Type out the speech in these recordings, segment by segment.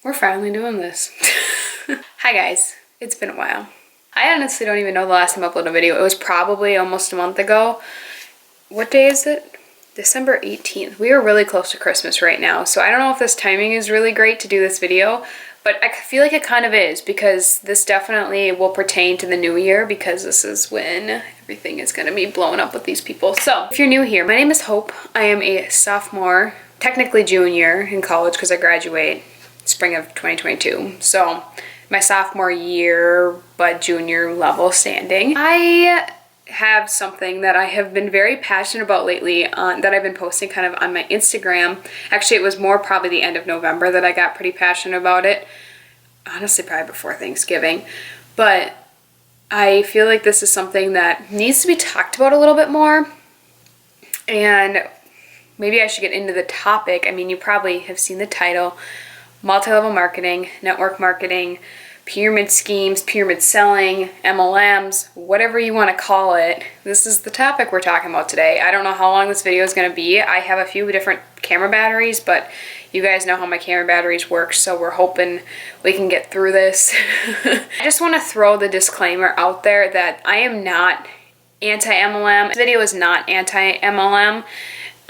We're finally doing this. Hi guys, it's been a while. I honestly don't even know the last time I uploaded a video. It was probably almost a month ago. What day is it? December 18th. We are really close to Christmas right now, so I don't know if this timing is really great to do this video, but I feel like it kind of is because this definitely will pertain to the new year because this is when everything is going to be blowing up with these people. So if you're new here, my name is Hope. I am a sophomore, technically junior in college because I graduate spring of 2022. So my sophomore year, but junior level standing. I have something that I have been very passionate about lately that I've been posting kind of on my Instagram. Actually, it was more probably the end of November that I got pretty passionate about it. Honestly, probably before Thanksgiving. But I feel like this is something that needs to be talked about a little bit more. And maybe I should get into the topic. I mean, you probably have seen the title. Multi-level marketing, network marketing, pyramid schemes, pyramid selling, MLMs, whatever you want to call it. This is the topic we're talking about today. I don't know how long this video is going to be. I have a few different camera batteries, but you guys know how my camera batteries work, so we're hoping we can get through this. I just want to throw the disclaimer out there that I am not anti-MLM. This video is not anti-MLM.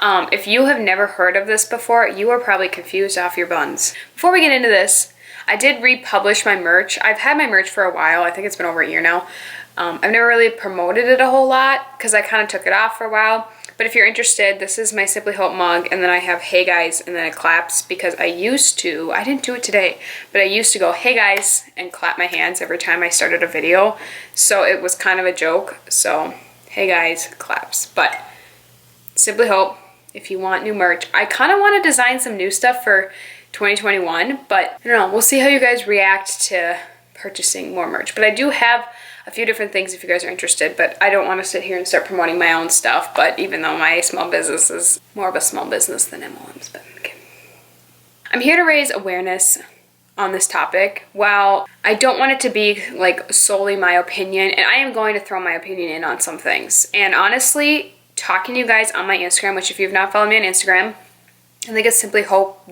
If you have never heard of this before, you are probably confused off your buns. Before we get into this, I did republish my merch. I've had my merch for a while. I think it's been over a year now. I've never really promoted it a whole lot because I kind of took it off for a while. But if you're interested, this is my Simply Hope mug, and then I have hey guys, and then it claps because I didn't do it today, but I used to go hey guys and clap my hands every time I started a video. So it was kind of a joke. So hey guys, claps. But Simply Hope. If you want new merch. I kind of want to design some new stuff for 2021, but I don't know. We'll see how you guys react to purchasing more merch. But I do have a few different things if you guys are interested, but I don't want to sit here and start promoting my own stuff, but even though my small business is more of a small business than MLMs, but okay. I'm here to raise awareness on this topic. While I don't want it to be like solely my opinion, and I am going to throw my opinion in on some things. And honestly, talking to you guys on my Instagram, which if you've not followed me on Instagram, I think it's Simply Hope.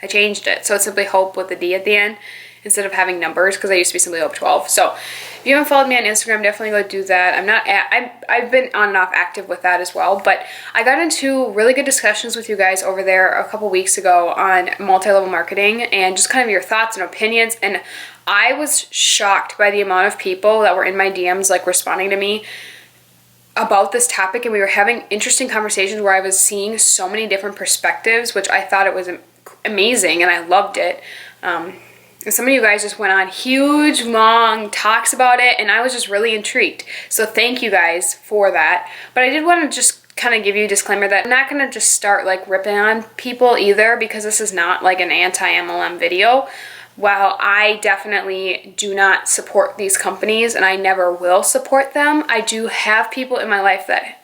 I changed it. So it's Simply Hope with a D at the end instead of having numbers because I used to be Simply Hope 12. So if you haven't followed me on Instagram, definitely go do that. I've been on and off active with that as well, but I got into really good discussions with you guys over there a couple weeks ago on multi-level marketing and just kind of your thoughts and opinions. And I was shocked by the amount of people that were in my DMs like responding to me about this topic, and we were having interesting conversations where I was seeing so many different perspectives, which I thought it was amazing and I loved it. And some of you guys just went on huge long talks about it, and I was just really intrigued. So thank you guys for that. But I did want to just kind of give you a disclaimer that I'm not going to just start like ripping on people either, because this is not like an anti-MLM video. While I definitely do not support these companies and I never will support them, I do have people in my life that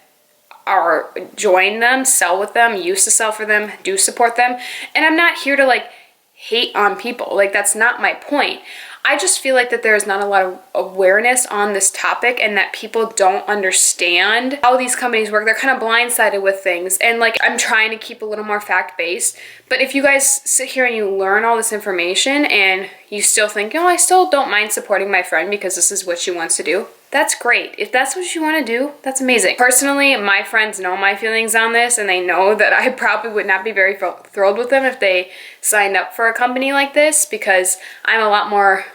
join them, sell with them, used to sell for them, do support them. And I'm not here to like hate on people. Like, that's not my point. I just feel like that there is not a lot of awareness on this topic and that people don't understand how these companies work. They're kind of blindsided with things. And like, I'm trying to keep a little more fact-based. But if you guys sit here and you learn all this information and you still think, I still don't mind supporting my friend because this is what she wants to do, that's great. If that's what you want to do, that's amazing. Personally, my friends know my feelings on this, and they know that I probably would not be very thrilled with them if they signed up for a company like this, because I'm a lot more,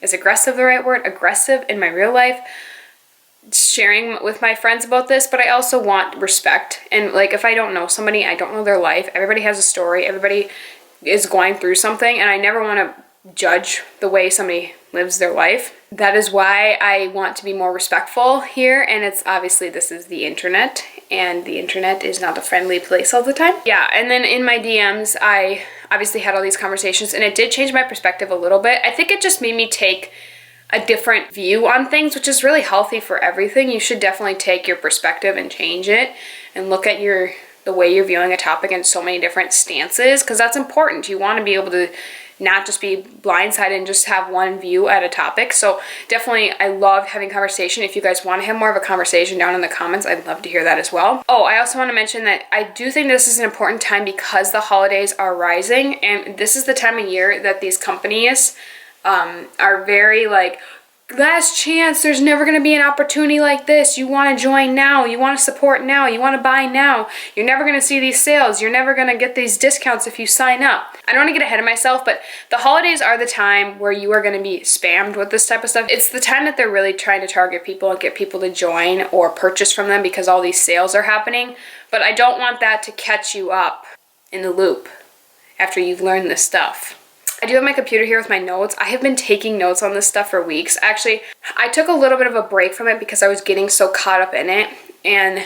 is aggressive the right word? Aggressive in my real life, sharing with my friends about this, but I also want respect. And like, if I don't know somebody, I don't know their life. Everybody has a story. Everybody is going through something, and I never want to judge the way somebody lives their life. That is why I want to be more respectful here, and it's obviously, this is the internet, and the internet is not a friendly place all the time. Yeah, and then in my DMs, I obviously had all these conversations, and it did change my perspective a little bit. I think it just made me take a different view on things, which is really healthy for everything. You should definitely take your perspective and change it and look at your the way you're viewing a topic in so many different stances, because that's important. You want to be able to not just be blindsided and just have one view at a topic. So definitely, I love having conversation. If you guys want to have more of a conversation down in the comments, I'd love to hear that as well. Oh, I also want to mention that I do think this is an important time because the holidays are rising, and this is the time of year that these companies are very like, last chance, there's never going to be an opportunity like this. You want to join now, you want to support now, you want to buy now. You're never going to see these sales. You're never going to get these discounts if you sign up. I don't want to get ahead of myself, but the holidays are the time where you are going to be spammed with this type of stuff. It's the time that they're really trying to target people and get people to join or purchase from them because all these sales are happening. But I don't want that to catch you up in the loop after you've learned this stuff. I do have my computer here with my notes. I have been taking notes on this stuff for weeks. Actually, I took a little bit of a break from it because I was getting so caught up in it. And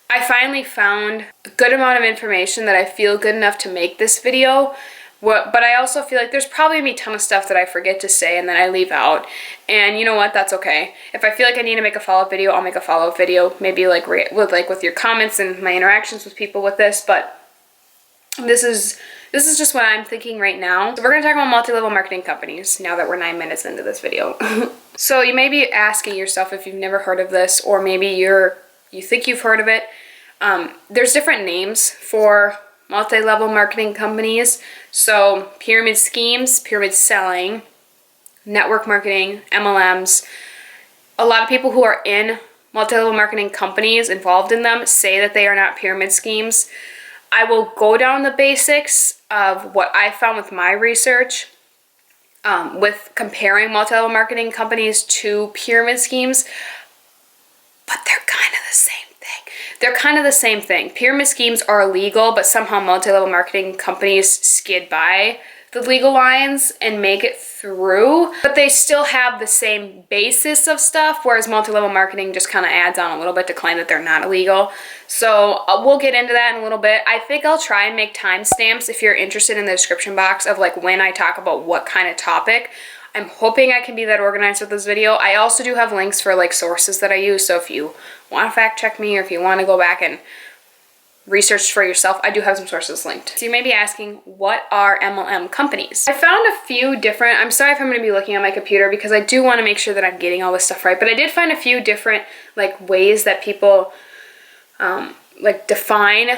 I finally found a good amount of information that I feel good enough to make this video. But I also feel like there's probably gonna be a ton of stuff that I forget to say and then I leave out. And you know what? That's okay. If I feel like I need to make a follow-up video, I'll make a follow-up video. Maybe like with your comments and my interactions with people with this. But this is just what I'm thinking right now. So we're going to talk about multi-level marketing companies now that we're 9 minutes into this video. So you may be asking yourself if you've never heard of this, or maybe you think you've heard of it. There's different names for multi-level marketing companies. So pyramid schemes, pyramid selling, network marketing, MLMs. A lot of people who are in multi-level marketing companies involved in them say that they are not pyramid schemes. I will go down the basics of what I found with my research with comparing multi-level marketing companies to pyramid schemes, but they're kind of the same thing. They're kind of the same thing. Pyramid schemes are illegal, but somehow multi-level marketing companies skid by the legal lines and make it through, but they still have the same basis of stuff, whereas multi-level marketing just kind of adds on a little bit to claim that they're not illegal. So we'll get into that in a little bit. I think I'll try and make timestamps if you're interested in the description box of like when I talk about what kind of topic. I'm hoping I can be that organized with this video. I also do have links for like sources that I use, so if you want to fact check me or if you want to go back and research for yourself, I do have some sources linked. So you may be asking, what are MLM companies? I found a few different, I'm sorry if I'm going to be looking at my computer because I do want to make sure that I'm getting all this stuff right, but I did find a few different like ways that people like define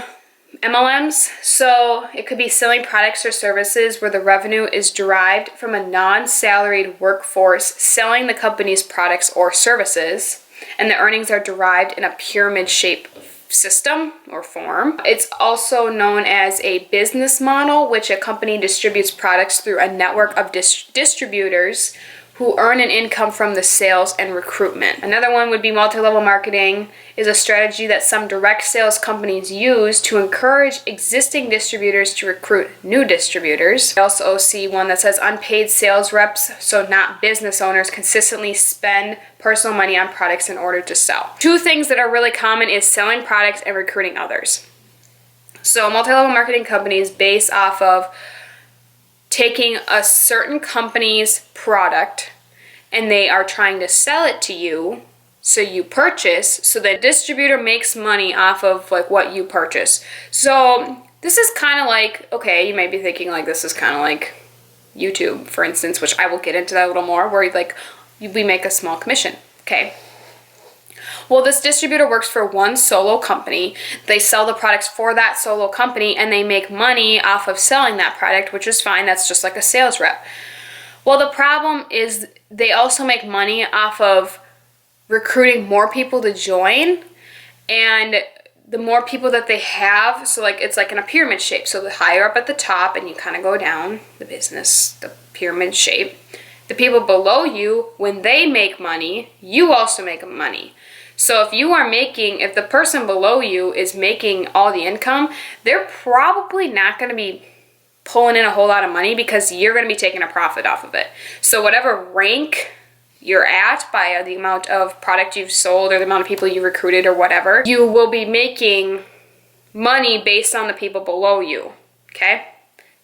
MLMs. So it could be selling products or services where the revenue is derived from a non-salaried workforce selling the company's products or services, and the earnings are derived in a pyramid shape system or form. It's also known as a business model, which a company distributes products through a network of distributors who earn an income from the sales and recruitment. Another one would be multi-level marketing is a strategy that some direct sales companies use to encourage existing distributors to recruit new distributors. I also see one that says unpaid sales reps, so not business owners, consistently spend personal money on products in order to sell. Two things that are really common is selling products and recruiting others. So multi-level marketing companies base off of taking a certain company's product and they are trying to sell it to you, so you purchase, so the distributor makes money off of like what you purchase. So this is kind of like, okay, you might be thinking like this is kind of like YouTube, for instance, which I will get into that a little more, where like we make a small commission. Okay. Well, this distributor works for one solo company. They sell the products for that solo company and they make money off of selling that product, which is fine. That's just like a sales rep. Well, the problem is they also make money off of recruiting more people to join, and the more people that they have, so like it's like in a pyramid shape. So the higher up at the top and you kind of go down the business, the pyramid shape. The people below you, when they make money, you also make money. So if the person below you is making all the income, they're probably not going to be pulling in a whole lot of money because you're going to be taking a profit off of it. So whatever rank you're at by the amount of product you've sold or the amount of people you recruited or whatever, you will be making money based on the people below you. Okay?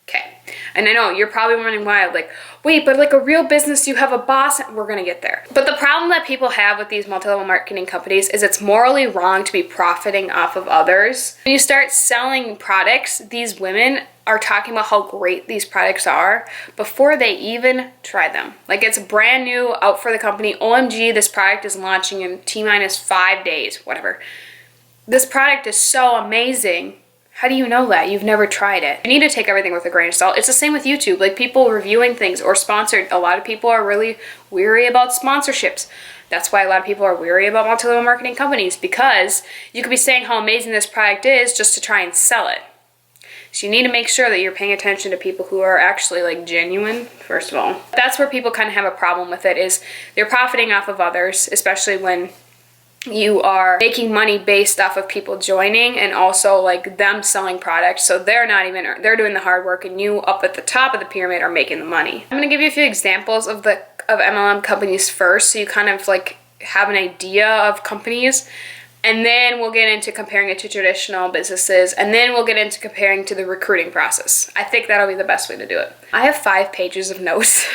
Okay. And I know you're probably running wild, like, wait, but like a real business, you have a boss. We're gonna get there. But the problem that people have with these multi-level marketing companies is it's morally wrong to be profiting off of others. When you start selling products, these women are talking about how great these products are before they even try them. Like, it's brand new, out for the company. OMG, this product is launching in T-minus 5 days, whatever. This product is so amazing. How do you know that? You've never tried it. You need to take everything with a grain of salt. It's the same with YouTube. Like, people reviewing things or sponsored. A lot of people are really weary about sponsorships. That's why a lot of people are weary about multi-level marketing companies, because you could be saying how amazing this product is just to try and sell it. So you need to make sure that you're paying attention to people who are actually like genuine, first of all. That's where people kind of have a problem with it, is they're profiting off of others, especially when you are making money based off of people joining and also like them selling products. So they're not even, they're doing the hard work, and you up at the top of the pyramid are making the money. I'm gonna give you a few examples of MLM companies first, so you kind of like have an idea of companies, and then we'll get into comparing it to traditional businesses, and then we'll get into comparing to the recruiting process. I think that'll be the best way to do it. I have 5 pages of notes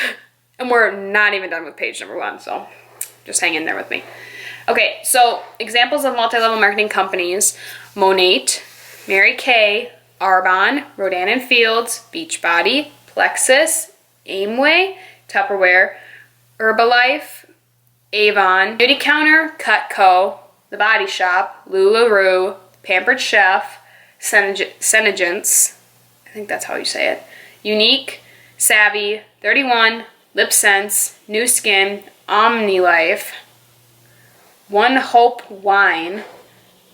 and we're not even done with page number 1, so just hang in there with me. Okay, so examples of multi-level marketing companies: Monate, Mary Kay, Arbonne, Rodan & Fields, Beachbody, Plexus, Aimway, Tupperware, Herbalife, Avon, Beauty Counter, Cutco, The Body Shop, LuLaRoe, Pampered Chef, Senegence, I think that's how you say it, Unique, Savvy, 31, Lip Sense, New Skin, OmniLife, One Hope Wine,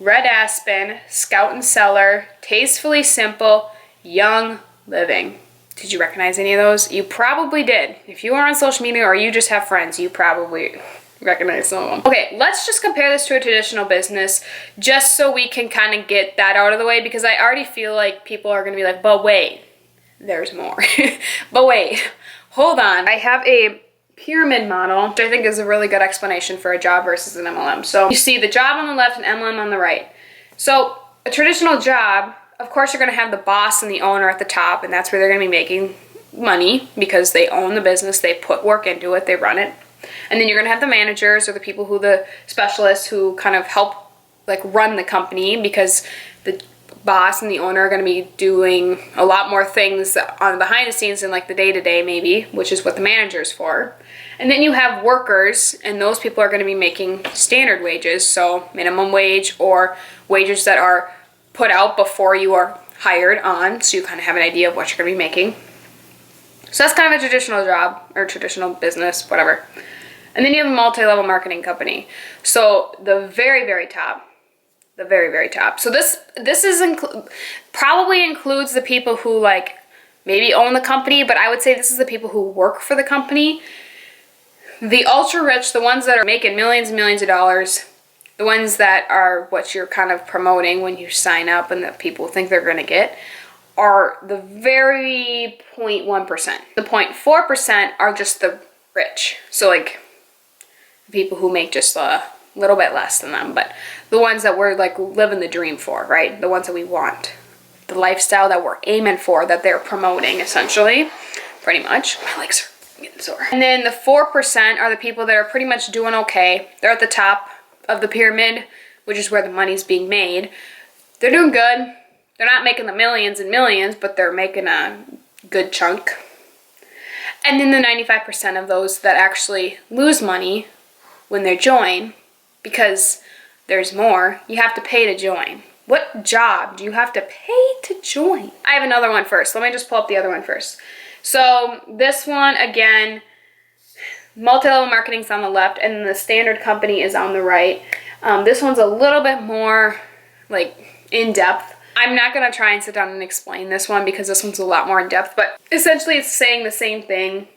Red Aspen, Scout and Cellar, Tastefully Simple, Young Living. Did you recognize any of those? You probably did. If you are on social media or you just have friends, you probably recognize some of them. Okay, let's just compare this to a traditional business just so we can kind of get that out of the way, because I already feel like people are going to be like, but wait, there's more. But wait, hold on. I have a pyramid model, which I think is a really good explanation for a job versus an MLM. So you see the job on the left and MLM on the right. So a traditional job, of course, you're going to have the boss and the owner at the top, and that's where they're going to be making money because they own the business, they put work into it, they run it. And then you're going to have the managers, or the people who, the specialists who kind of help like run the company, because the boss and the owner are going to be doing a lot more things on behind the scenes than like the day-to-day maybe, which is what the manager's for. And then you have workers, and those people are going to be making standard wages, so minimum wage or wages that are put out before you are hired on, so you kind of have an idea of what you're going to be making. So that's kind of a traditional job or traditional business, whatever. And then you have a multi-level marketing company. So the very, very top, the very, very top. So this probably includes the people who like maybe own the company, but I would say this is the people who work for the company. The ultra rich, the ones that are making millions and millions of dollars, the ones that are what you're kind of promoting when you sign up and that people think they're going to get, are the very 0.1%. The 0.4% are just the rich. So like people who make just a little bit less than them, but the ones that we're like living the dream for, right? The ones that we want, the lifestyle that we're aiming for, that they're promoting essentially, pretty much. My legs are getting sore. And then the 4% are the people that are pretty much doing okay. They're at the top of the pyramid, which is where the money's being made. They're doing good. They're not making the millions and millions, but they're making a good chunk. And then the 95% of those that actually lose money when they join, because there's more, you have to pay to join. What job do you have to pay to join? I have another one first. Let me just pull up the other one first. So this one, again, multi-level marketing's on the left, and the standard company is on the right. This one's a little bit more like in-depth. I'm not going to try and sit down and explain this one because this one's a lot more in-depth, but essentially it's saying the same thing.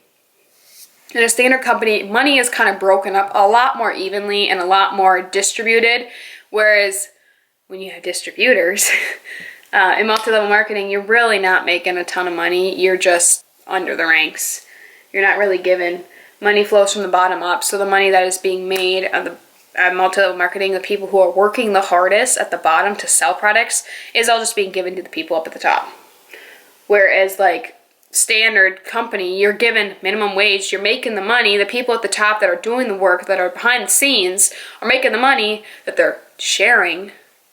In a standard company, money is kind of broken up a lot more evenly and a lot more distributed, whereas when you have distributors, in multi-level marketing, you're really not making a ton of money. You're just under the ranks. You're not really given. Money flows from the bottom up, so the money that is being made on the multi-level marketing, the people who are working the hardest at the bottom to sell products, is all just being given to the people up at the top. Whereas like standard company, you're given minimum wage, you're making the money. The people at the top that are doing the work, that are behind the scenes, are making the money that they're sharing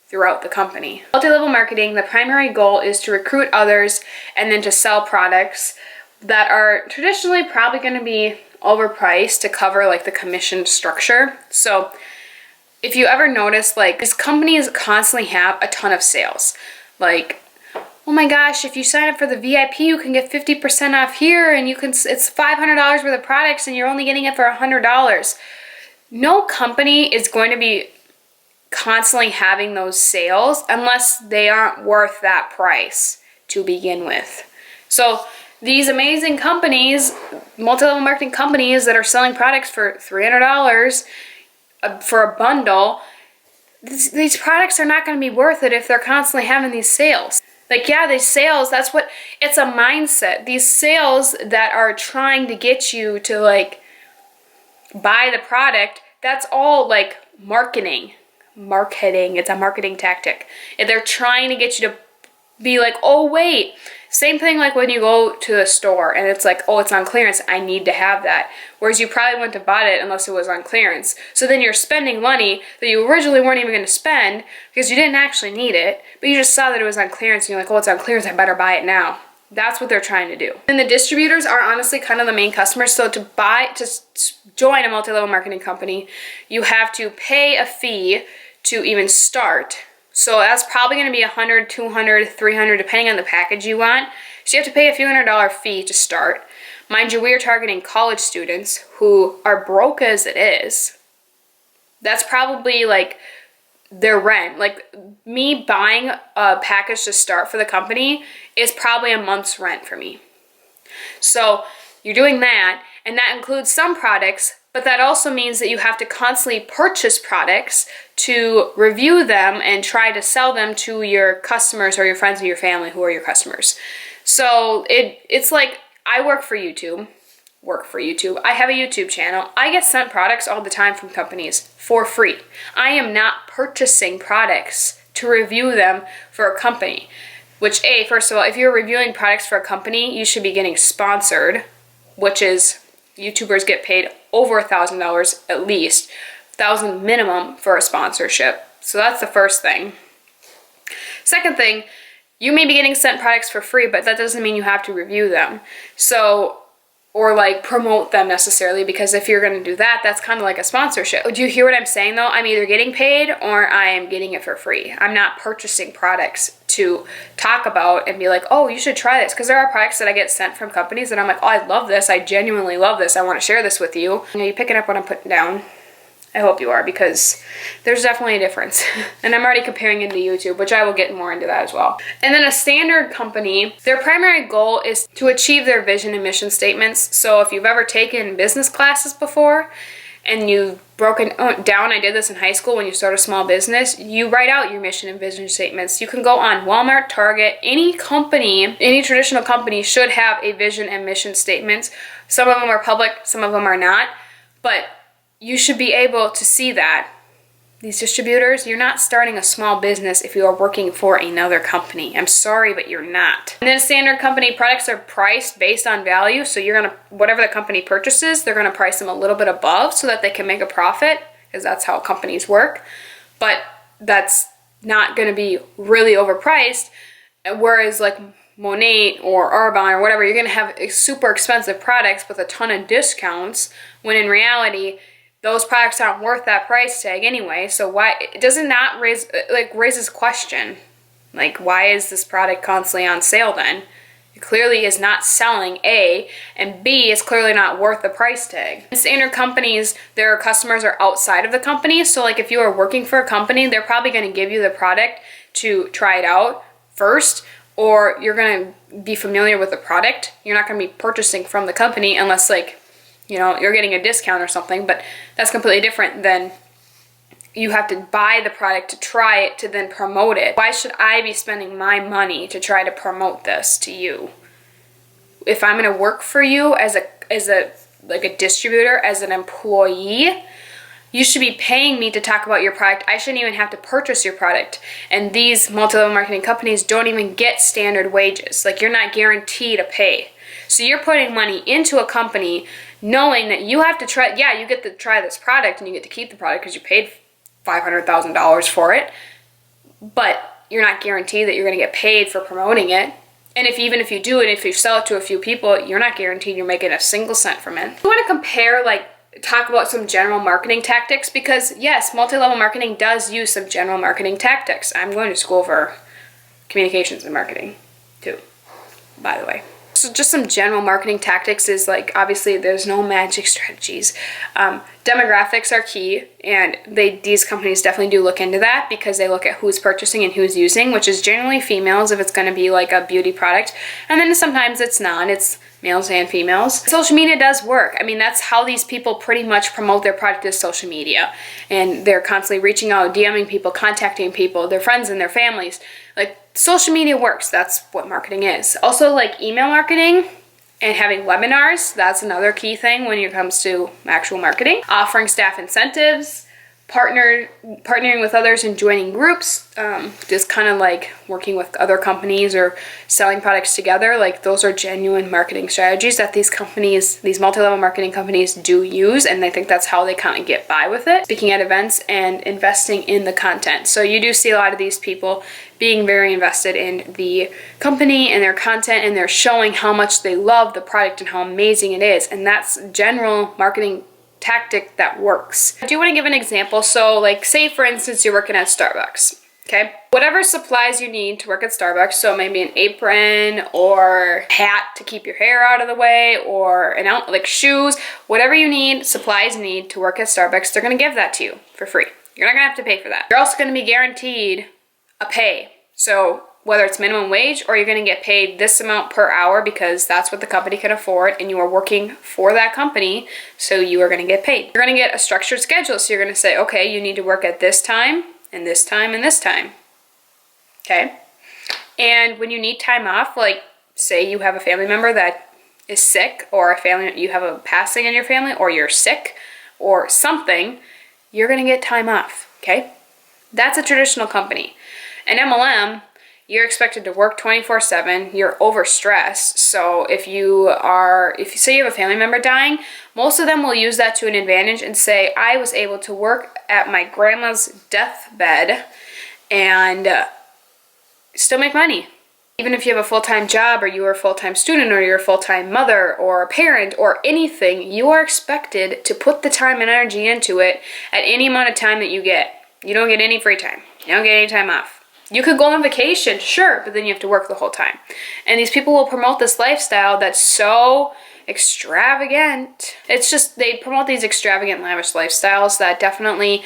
throughout the company. Multi-level marketing, the primary goal is to recruit others and then to sell products that are traditionally probably going to be overpriced to cover like the commission structure. So if you ever notice, like, these companies constantly have a ton of sales. Like, oh my gosh, if you sign up for the VIP, you can get 50% off here, and it's $500 worth of products and you're only getting it for $100. No company is going to be constantly having those sales unless they aren't worth that price to begin with. So these amazing companies, multi-level marketing companies that are selling products for $300 for a bundle, these products are not going to be worth it if they're constantly having these sales. Like, yeah, these sales, that's what, it's a mindset. These sales that are trying to get you to like buy the product, that's all like marketing. It's a marketing tactic. If they're trying to get you to be like, oh wait, same thing like when you go to a store and it's like, oh, it's on clearance, I need to have that. Whereas you probably wouldn't have bought it unless it was on clearance. So then you're spending money that you originally weren't even going to spend because you didn't actually need it, but you just saw that it was on clearance and you're like, oh, it's on clearance, I better buy it now. That's what they're trying to do. And the distributors are honestly kind of the main customers. So to join a multi-level marketing company, you have to pay a fee to even start. So that's probably going to be $100, $200, $300, depending on the package you want. So you have to pay a few $100 fee to start. Mind you, we are targeting college students who are broke as it is. That's probably like their rent. Like, me buying a package to start for the company is probably a month's rent for me. So you're doing that, and that includes some products, but that also means that you have to constantly purchase products to review them and try to sell them to your customers or your friends or your family who are your customers. So it's like, I work for YouTube. I have a YouTube channel. I get sent products all the time from companies for free. I am not purchasing products to review them for a company. Which, first of all, if you're reviewing products for a company, you should be getting sponsored, which is, YouTubers get paid over $1,000 at least, $1,000 minimum for a sponsorship. So that's the first thing. Second thing, you may be getting sent products for free, but that doesn't mean you have to review them. So, or like promote them necessarily, because if you're going to do that, that's kind of like a sponsorship. Do you hear what I'm saying though? I'm either getting paid or I am getting it for free. I'm not purchasing products to talk about and be like, oh, you should try this. Because there are products that I get sent from companies that I'm like, oh, I love this. I genuinely love this. I want to share this with you. Are you picking up what I'm putting down? I hope you are, because there's definitely a difference. And I'm already comparing into YouTube, which I will get more into that as well. And then a standard company, their primary goal is to achieve their vision and mission statements. So if you've ever taken business classes before and you've broken down, I did this in high school, when you start a small business, you write out your mission and vision statements. You can go on Walmart, Target, any company, any traditional company should have a vision and mission statements. Some of them are public, some of them are not, but you should be able to see that. These distributors, you're not starting a small business if you are working for another company. I'm sorry, but you're not. And then a standard company, products are priced based on value. So you're gonna, whatever the company purchases, they're gonna price them a little bit above so that they can make a profit, because that's how companies work. But that's not gonna be really overpriced. Whereas like Monat or Arbonne or whatever, you're gonna have super expensive products with a ton of discounts, when in reality, those products aren't worth that price tag anyway. So why, it doesn't not raises question, like, why is this product constantly on sale then? It clearly is not selling, A, and B, it's clearly not worth the price tag. In standard companies, their customers are outside of the company. So like, if you are working for a company, they're probably going to give you the product to try it out first, or you're going to be familiar with the product. You're not going to be purchasing from the company unless, like, you know, you're getting a discount or something, but that's completely different than you have to buy the product to try it to then promote it. Why should I be spending my money to try to promote this to you? If I'm going to work for you as a distributor, as an employee, you should be paying me to talk about your product. I shouldn't even have to purchase your product. And these multi-level marketing companies don't even get standard wages. Like, you're not guaranteed a pay. So you're putting money into a company knowing that you have to try, yeah, you get to try this product and you get to keep the product because you paid $500,000 for it, but you're not guaranteed that you're going to get paid for promoting it. And even if you do it, if you sell it to a few people, you're not guaranteed you're making a single cent from it. You want to compare, like, talk about some general marketing tactics, because yes, multi-level marketing does use some general marketing tactics. I'm going to school for communications and marketing too, by the way. So just some general marketing tactics is, like, obviously there's no magic strategies. Demographics are key, and these companies definitely do look into that because they look at who's purchasing and who's using, which is generally females if it's going to be like a beauty product, and then sometimes it's not, it's males and females. Social media does work. I mean, that's how these people pretty much promote their product, is social media, and they're constantly reaching out, DMing people, contacting people, their friends and their families. Like, social media works. That's what marketing is. Also, like, email marketing and having webinars, that's another key thing when it comes to actual marketing. Offering staff incentives, partnering with others and joining groups, just kind of like working with other companies or selling products together. Like, those are genuine marketing strategies that these companies, these multi-level marketing companies, do use, and I think that's how they kind of get by with it. Speaking at events and investing in the content. So you do see a lot of these people being very invested in the company and their content, and they're showing how much they love the product and how amazing it is, and that's general marketing tactic that works. I do want to give an example. So, like, say for instance you're working at Starbucks, okay? Whatever supplies you need to work at Starbucks, so maybe an apron or hat to keep your hair out of the way, or like shoes, whatever you need, supplies you need to work at Starbucks, they're going to give that to you for free. You're not going to have to pay for that. You're also going to be guaranteed a pay. So whether it's minimum wage or you're going to get paid this amount per hour because that's what the company can afford and you are working for that company, so you are going to get paid. You're going to get a structured schedule. So you're going to say, okay, you need to work at this time and this time and this time. Okay? And when you need time off, like say you have a family member that is sick, or you have a passing in your family, or you're sick or something, you're going to get time off. Okay? That's a traditional company. An MLM, you're expected to work 24/7. You're overstressed. So if you say you have a family member dying, most of them will use that to an advantage and say, I was able to work at my grandma's deathbed and still make money. Even if you have a full-time job, or you're a full-time student, or you're a full-time mother or a parent or anything, you are expected to put the time and energy into it at any amount of time that you get. You don't get any free time. You don't get any time off. You could go on vacation, sure, but then you have to work the whole time. And these people will promote this lifestyle that's so extravagant. It's just, they promote these extravagant, lavish lifestyles that definitely,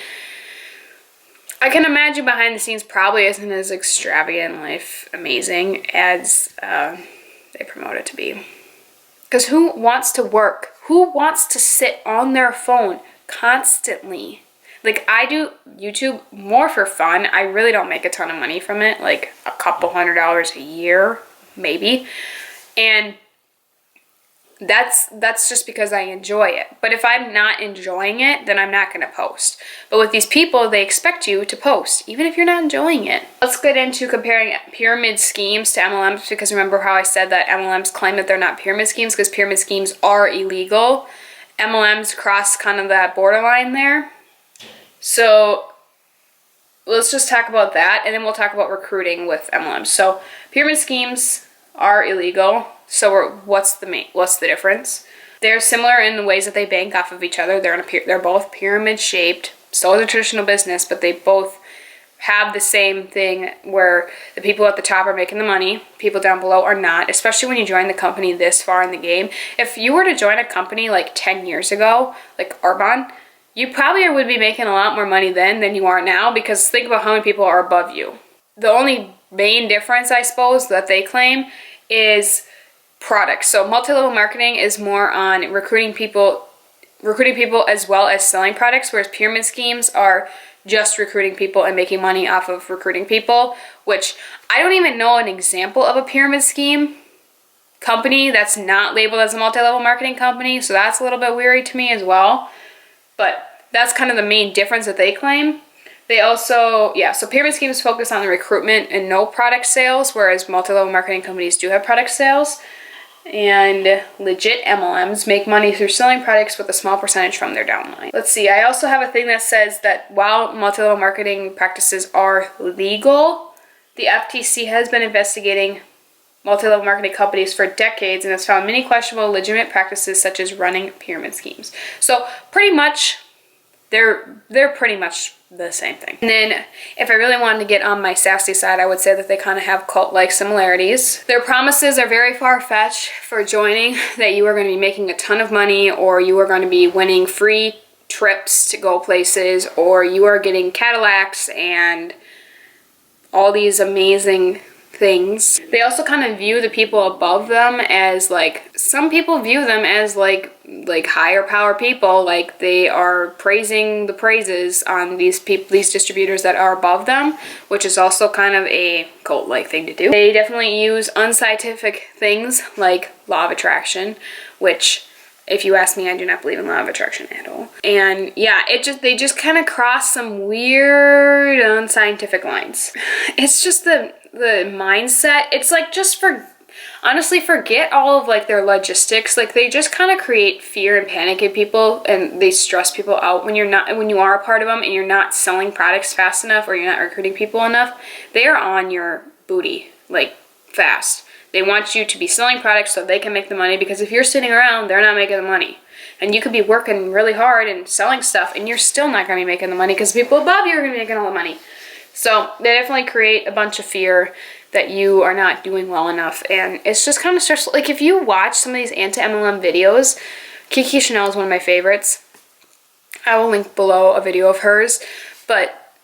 I can imagine behind the scenes probably isn't as extravagant life amazing as they promote it to be. Because who wants to work? Who wants to sit on their phone constantly? Like, I do YouTube more for fun. I really don't make a ton of money from it, like a couple $100 a year, maybe. And that's just because I enjoy it. But if I'm not enjoying it, then I'm not going to post. But with these people, they expect you to post, even if you're not enjoying it. Let's get into comparing pyramid schemes to MLMs, because remember how I said that MLMs claim that they're not pyramid schemes, because pyramid schemes are illegal. MLMs cross kind of that borderline there. So let's just talk about that, and then we'll talk about recruiting with MLMs. So pyramid schemes are illegal. So what's the difference? They're similar in the ways that they bank off of each other. They're both pyramid shaped. So is a traditional business, but they both have the same thing where the people at the top are making the money, people down below are not, especially when you join the company this far in the game. If you were to join a company like 10 years ago, like Arbonne, you probably would be making a lot more money then than you are now, because think about how many people are above you. The only main difference, I suppose, that they claim is products. So multi-level marketing is more on recruiting people as well as selling products, whereas pyramid schemes are just recruiting people and making money off of recruiting people, which I don't even know an example of a pyramid scheme company that's not labeled as a multi-level marketing company, so that's a little bit weird to me as well. But that's kind of the main difference that they claim. They also, so pyramid schemes focus on the recruitment and no product sales, whereas multi-level marketing companies do have product sales. and legit MLMs make money through selling products with a small percentage from their downline. Let's see, I also have a thing that says that while multi-level marketing practices are legal, the FTC has been investigating multi-level marketing companies for decades and has found many questionable legitimate practices such as running pyramid schemes. So pretty much, they're pretty much the same thing. And then if I really wanted to get on my sassy side, I would say that they kind of have cult-like similarities. Their promises are very far-fetched for joining, that you are going to be making a ton of money, or you are going to be winning free trips to go places, or you are getting Cadillacs and all these amazing things. They also kind of view the people above them as like, some people view them as like higher power people, like they are praising the praises on these people, these distributors that are above them, which is also kind of a cult-like thing to do. They definitely use unscientific things like law of attraction, which, if you ask me, I do not believe in law of attraction at all. And yeah, they just kind of cross some weird unscientific lines. It's just the mindset. It's like, just honestly, forget all of like their logistics. Like, they just kind of create fear and panic in people, and they stress people out when you are a part of them and you're not selling products fast enough, or you're not recruiting people enough. They are on your booty like fast. They want you to be selling products so they can make the money, because if you're sitting around, they're not making the money. And you could be working really hard and selling stuff and you're still not going to be making the money, because people above you are going to be making all the money. So they definitely create a bunch of fear that you are not doing well enough. And it's just kind of stressful. Like, if you watch some of these anti-MLM videos, Kiki Chanel is one of my favorites. I will link below a video of hers. But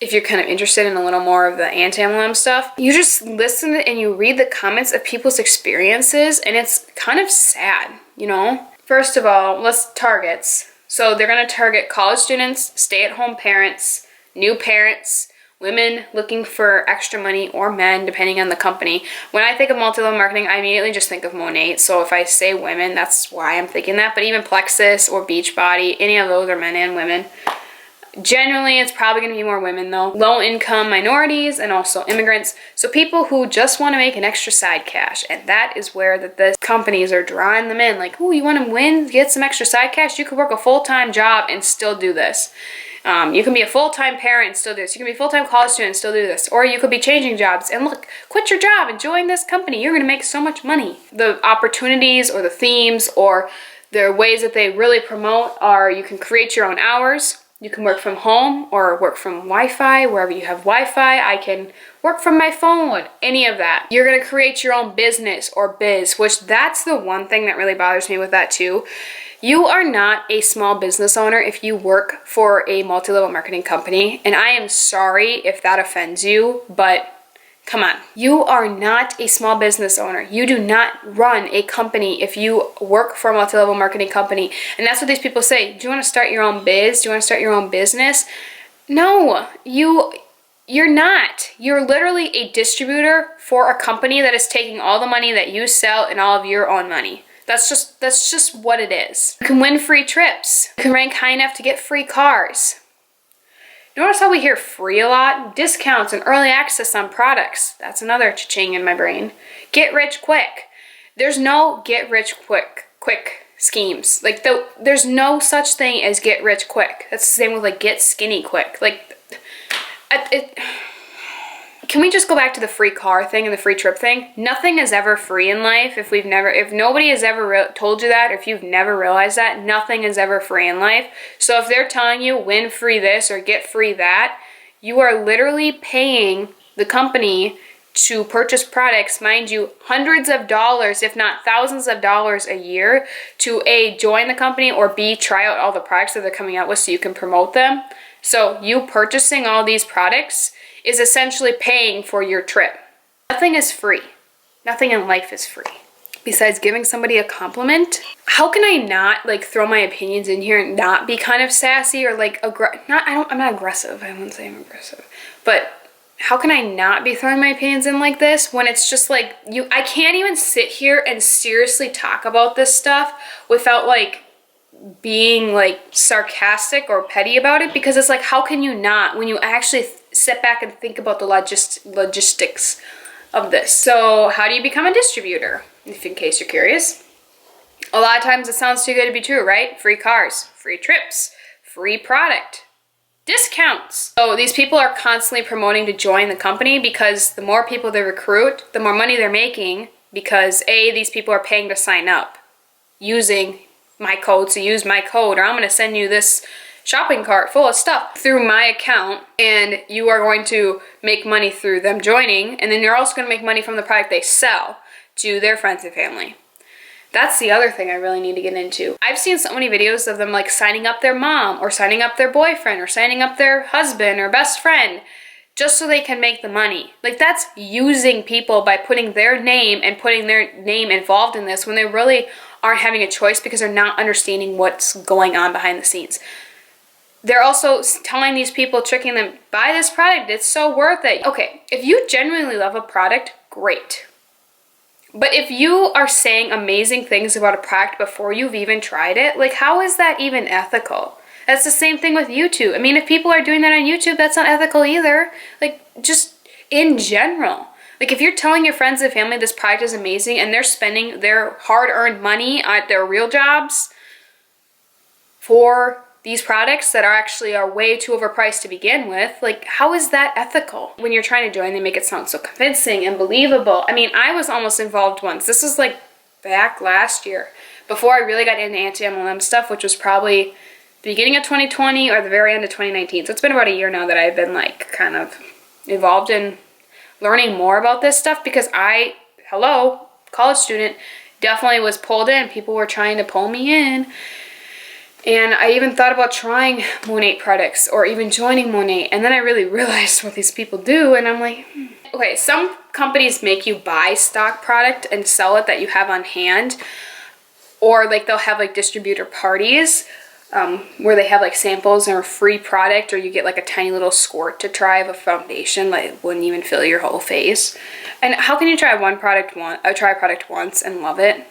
if you're kind of interested in a little more of the anti-MLM stuff, you just listen and you read the comments of people's experiences, and it's kind of sad, you know? First of all, targets. So they're going to target college students, stay-at-home parents, new parents, women looking for extra money, or men, depending on the company. When I think of multi-level marketing, I immediately just think of Monat. So if I say women, that's why I'm thinking that. But even Plexus or Beachbody, any of those are men and women. Generally, it's probably going to be more women though. Low-income minorities and also immigrants. So people who just want to make an extra side cash. And that is where the companies are drawing them in. Like, oh, you want to win, get some extra side cash? You could work a full-time job and still do this. You can be a full-time parent and still do this. You can be a full-time college student and still do this. Or you could be changing jobs. And look, quit your job and join this company. You're going to make so much money. The opportunities or the themes or the ways that they really promote are, you can create your own hours. You can work from home or work from Wi-Fi, wherever you have Wi-Fi. I can work from my phone, any of that. You're gonna create your own business or biz, which that's the one thing that really bothers me with that too. You are not a small business owner if you work for a multi-level marketing company. And I am sorry if that offends you, but come on. You are not a small business owner. You do not run a company if you work for a multi-level marketing company. And that's what these people say. Do you want to start your own biz? Do you want to start your own business? No, you're not. You're literally a distributor for a company that is taking all the money that you sell and all of your own money. That's just what it is. You can win free trips. You can rank high enough to get free cars. Notice how we hear free a lot? Discounts and early access on products. That's another cha-ching in my brain. Get rich quick. There's no get rich quick schemes. Like, there's no such thing as get rich quick. That's the same with like get skinny quick. Like, can we just go back to the free car thing and the free trip thing? Nothing is ever free in life. If nobody has ever told you that, or if you've never realized that, nothing is ever free in life. So if they're telling you win free this or get free that, you are literally paying the company to purchase products, mind you, hundreds of dollars, if not thousands of dollars a year, to A, join the company, or B, try out all the products that they're coming out with so you can promote them. So you purchasing all these products is essentially paying for your trip. Nothing is free. Nothing in life is free. Besides giving somebody a compliment, how can I not like throw my opinions in here and not be kind of sassy or like I'm not aggressive. I wouldn't say I'm aggressive. But how can I not be throwing my opinions in like this when it's just like I can't even sit here and seriously talk about this stuff without like being like sarcastic or petty about it, because it's like, how can you not when you actually sit back and think about the logistics of this? So how do you become a distributor? if in case you're curious. A lot of times it sounds too good to be true, right? Free cars, free trips, free product, discounts. So these people are constantly promoting to join the company because the more people they recruit, the more money they're making, because A, these people are paying to sign up using my code. So use my code, or I'm going to send you this shopping cart full of stuff through my account, and you are going to make money through them joining, and then you're also going to make money from the product they sell to their friends and family. That's the other thing I really need to get into. I've seen so many videos of them like signing up their mom or signing up their boyfriend or signing up their husband or best friend just so they can make the money. Like, that's using people by putting their name and putting their name involved in this when they really aren't having a choice because they're not understanding what's going on behind the scenes. They're also telling these people, tricking them, buy this product, it's so worth it. Okay, if you genuinely love a product, great. But if you are saying amazing things about a product before you've even tried it, like, how is that even ethical? That's the same thing with YouTube. I mean, if people are doing that on YouTube, that's not ethical either. Like, just in general. Like, if you're telling your friends and family this product is amazing and they're spending their hard-earned money at their real jobs for these products that are way too overpriced to begin with, like, how is that ethical? When you're trying to join, they make it sound so convincing and believable. I mean, I was almost involved once. This was like back last year, before I really got into anti-MLM stuff, which was probably the beginning of 2020 or the very end of 2019. So it's been about a year now that I've been like kind of involved in learning more about this stuff, because college student, definitely was pulled in. People were trying to pull me in. And I even thought about trying Monat products or even joining Monat. And then I really realized what these people do. And I'm like, okay, some companies make you buy stock product and sell it that you have on hand. Or like they'll have like distributor parties where they have like samples or a free product, or you get like a tiny little squirt to try of a foundation like wouldn't even fill your whole face. And how can you try a product once and love it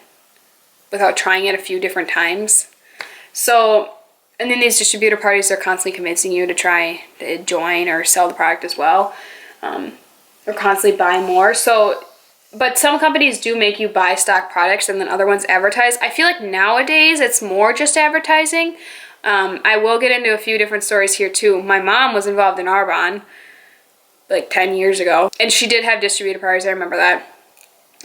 without trying it a few different times? So, and then these distributor parties are constantly convincing you to try to join or sell the product as well, or constantly buy more. So, but some companies do make you buy stock products and then other ones advertise. I feel like nowadays it's more just advertising. I will get into a few different stories here too. My mom was involved in Arbonne like 10 years ago, and she did have distributor parties, I remember that.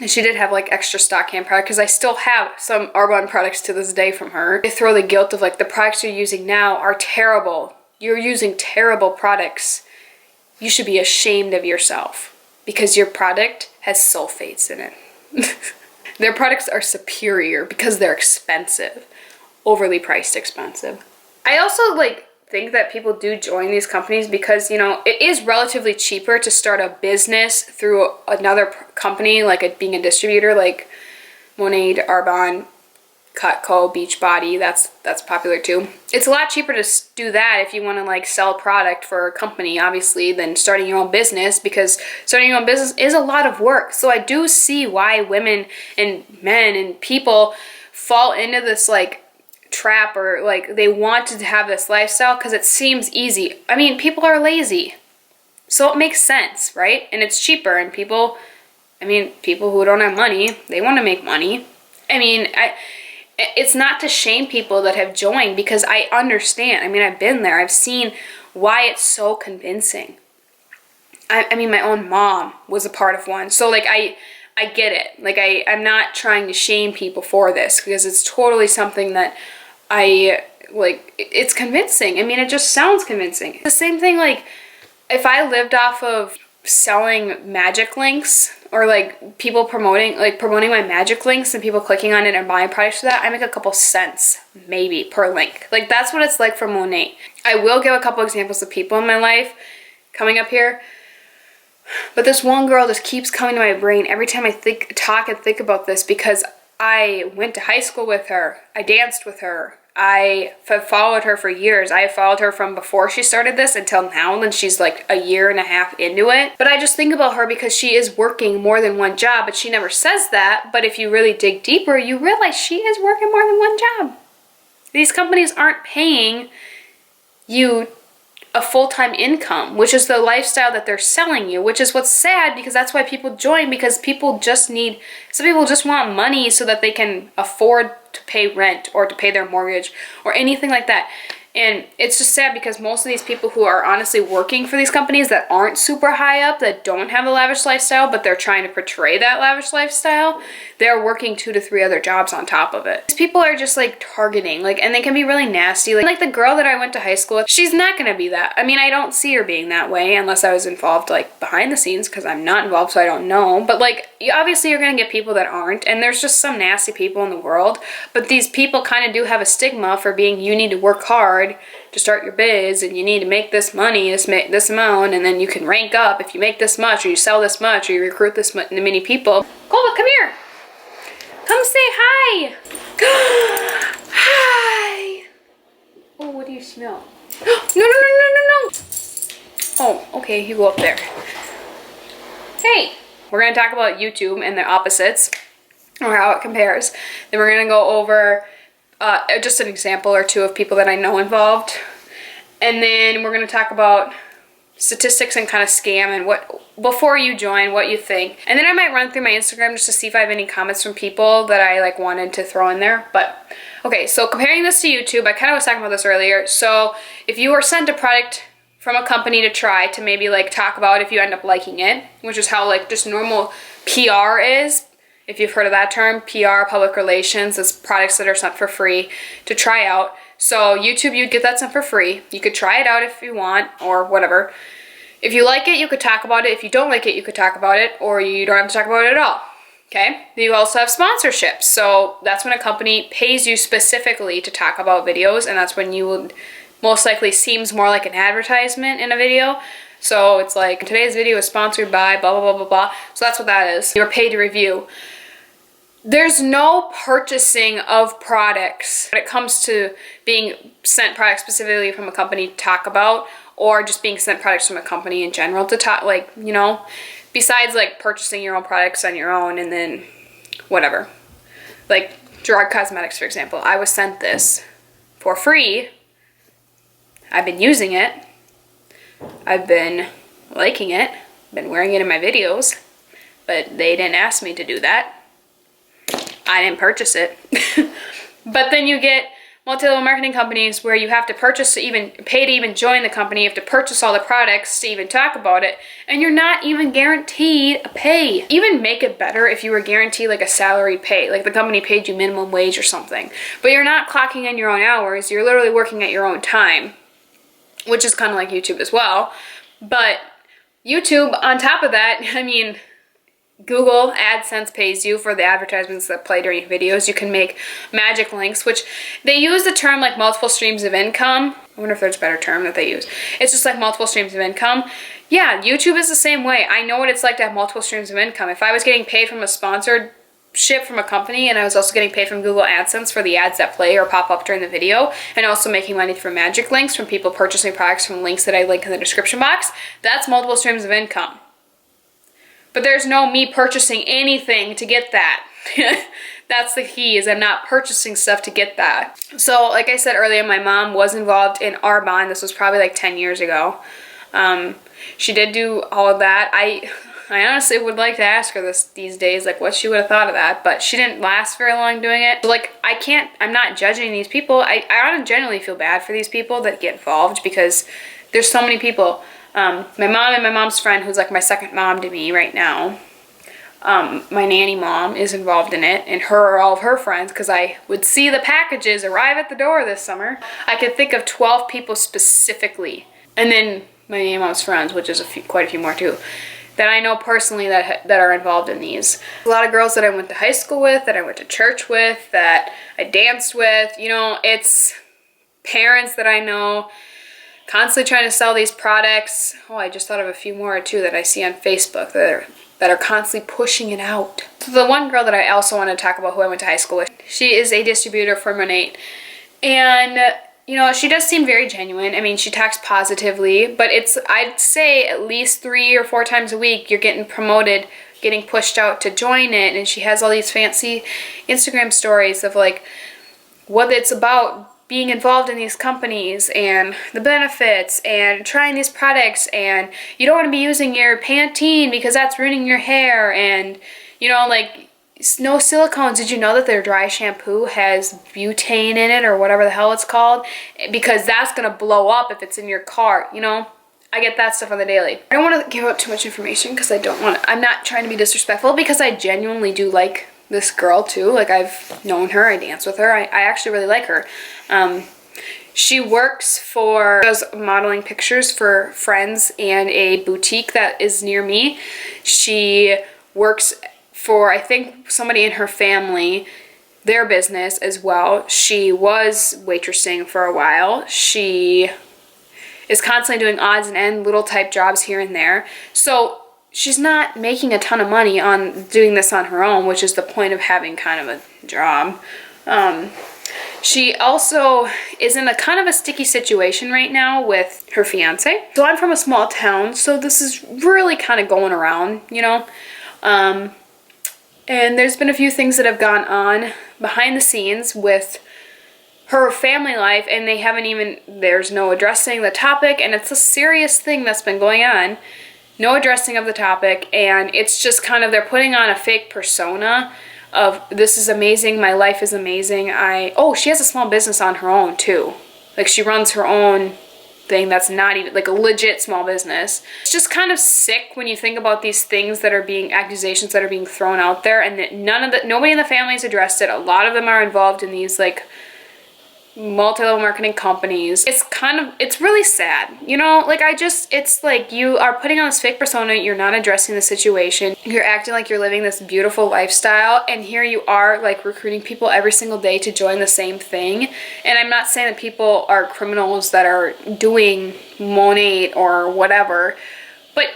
And she did have like extra stock hand product, because I still have some Arbonne products to this day from her. They throw the guilt of like, the products you're using now are terrible. You're using terrible products. You should be ashamed of yourself because your product has sulfates in it. Their products are superior because they're expensive, overly priced expensive. I also like think that people do join these companies because, you know, it is relatively cheaper to start a business through another company, like being a distributor, like Monat, Arbonne, Cutco, Beachbody. That's popular too. It's a lot cheaper to do that if you want to like sell product for a company, obviously, than starting your own business, because starting your own business is a lot of work. So I do see why women and men and people fall into this like trap, or like they want to have this lifestyle because it seems easy. I mean, people are lazy, so it makes sense, right? And it's cheaper, and people who don't have money, they want to make money. I mean, it's not to shame people that have joined, because I understand. I mean, I've been there. I've seen why it's so convincing. I mean, my own mom was a part of one, so like I get it. Like I'm not trying to shame people for this, because it's totally something that it's convincing. I mean, it just sounds convincing. The same thing, like, if I lived off of selling magic links, or like people promoting my magic links and people clicking on it and buying products for that, I make a couple cents maybe per link. Like, that's what it's like for Monat. I will give a couple examples of people in my life coming up here, but this one girl just keeps coming to my brain every time I talk about this, because I went to high school with her. I danced with her. I have followed her for years. I have followed her from before she started this until now, and she's like a year and a half into it. But I just think about her because she is working more than one job, but she never says that. But if you really dig deeper, you realize she is working more than one job. These companies aren't paying you a full-time income, which is the lifestyle that they're selling you, which is what's sad, because that's why people join, because people just need, some people just want money so that they can afford to pay rent or to pay their mortgage or anything like that. And it's just sad because most of these people who are honestly working for these companies that aren't super high up, that don't have a lavish lifestyle, but they're trying to portray that lavish lifestyle, they're working 2 to 3 other jobs on top of it. These people are just like targeting, like, and they can be really nasty. Like the girl that I went to high school with, she's not gonna be that. I mean, I don't see her being that way unless I was involved like behind the scenes, because I'm not involved, so I don't know. But like, obviously you're gonna get people that aren't, and there's just some nasty people in the world. But these people kind of do have a stigma for being, you need to work hard to start your biz, and you need to make this money, this amount, and then you can rank up if you make this much, or you sell this much, or you recruit this many people. Colba, come here. Come say hi. Hi. Oh, what do you smell? No. Oh, okay, you go up there. Hey, we're gonna talk about YouTube and their opposites, or how it compares. Then we're gonna go over just an example or two of people that I know involved. And then we're going to talk about statistics and kind of scam and what, before you join, what you think. And then I might run through my Instagram just to see if I have any comments from people that I like wanted to throw in there. But okay, so comparing this to YouTube, I kind of was talking about this earlier. So if you were sent a product from a company to try, to maybe like talk about if you end up liking it, which is how like just normal PR is. If you've heard of that term, PR, public relations, is products that are sent for free to try out. So YouTube, you'd get that sent for free. You could try it out if you want, or whatever. If you like it, you could talk about it. If you don't like it, you could talk about it, or you don't have to talk about it at all. Okay? You also have sponsorships. So that's when a company pays you specifically to talk about videos, and that's when you would most likely seems more like an advertisement in a video. So it's like, today's video is sponsored by blah, blah, blah, blah, blah. So that's what that is. You're paid to review. There's no purchasing of products when it comes to being sent products specifically from a company to talk about, or just being sent products from a company in general to talk, like, you know, besides like purchasing your own products on your own and then whatever. Like Gerard Cosmetics, for example. I was sent this for free. I've been using it. I've been liking it. Been wearing it in my videos. But they didn't ask me to do that. I didn't purchase it. But then you get multi-level marketing companies where you have to purchase to even pay to even join the company. You have to purchase all the products to even talk about it, and you're not even guaranteed a pay. Even make it better if you were guaranteed like a salaried pay, like the company paid you minimum wage or something, but you're not clocking in your own hours. You're literally working at your own time, which is kind of like YouTube as well. But YouTube, on top of that, I mean, Google AdSense pays you for the advertisements that play during videos. You can make magic links, which they use the term like multiple streams of income. I wonder if there's a better term that they use. It's just like multiple streams of income. Yeah, YouTube is the same way. I know what it's like to have multiple streams of income. If I was getting paid from a sponsored ship from a company, and I was also getting paid from Google AdSense for the ads that play or pop up during the video, and also making money from magic links from people purchasing products from links that I link in the description box, that's multiple streams of income. But there's no me purchasing anything to get that. That's the key, is I'm not purchasing stuff to get that. So like I said earlier, my mom was involved in Arbonne. This was probably like 10 years ago. She did do all of that. I honestly would like to ask her these days, like what she would have thought of that, but she didn't last very long doing it. So like, I'm not judging these people. I generally feel bad for these people that get involved, because there's so many people. My mom and my mom's friend, who's like my second mom to me right now, my nanny mom is involved in it, and all of her friends, because I would see the packages arrive at the door this summer. I could think of 12 people specifically, and then my nanny mom's friends, which is quite a few more too, that I know personally that are involved in these. A lot of girls that I went to high school with, that I went to church with, that I danced with, you know, it's parents that I know, constantly trying to sell these products. Oh, I just thought of a few more too that I see on Facebook that are constantly pushing it out. So the one girl that I also want to talk about, who I went to high school with, she is a distributor for Monate, and you know, she does seem very genuine. I mean, she talks positively, but I'd say at least 3 or 4 times a week you're getting promoted, getting pushed out to join it, and she has all these fancy Instagram stories of like what it's about being involved in these companies and the benefits and trying these products, and you don't want to be using your Pantene because that's ruining your hair, and you know, like, no silicones. Did you know that their dry shampoo has butane in it, or whatever the hell it's called? Because that's gonna blow up if it's in your car, you know? I get that stuff on the daily. I don't want to give out too much information because I'm not trying to be disrespectful, because I genuinely do like this girl too. Like, I've known her, I dance with her, I actually really like her. She does modeling pictures for friends and a boutique that is near me. She works for, I think, somebody in her family, their business as well. She was waitressing for a while. She is constantly doing odds and end little type jobs here and there. So she's not making a ton of money on doing this on her own, which is the point of having kind of a job. She also is in a kind of a sticky situation right now with her fiance. So I'm from a small town, so this is really kind of going around, you know? And there's been a few things that have gone on behind the scenes with her family life, and there's no addressing the topic, and it's a serious thing that's been going on. No addressing of the topic, and it's just kind of, they're putting on a fake persona of, this is amazing, my life is amazing. She has a small business on her own too. Like, she runs her own thing that's not even, like, a legit small business. It's just kind of sick when you think about these things that are being, accusations that are being thrown out there, and that nobody in the family has addressed it. A lot of them are involved in these, like, multi-level marketing companies. It's really sad, you know? Like, it's like, you are putting on this fake persona, you're not addressing the situation, you're acting like you're living this beautiful lifestyle, and here you are, like, recruiting people every single day to join the same thing. And I'm not saying that people are criminals that are doing Monate or whatever, but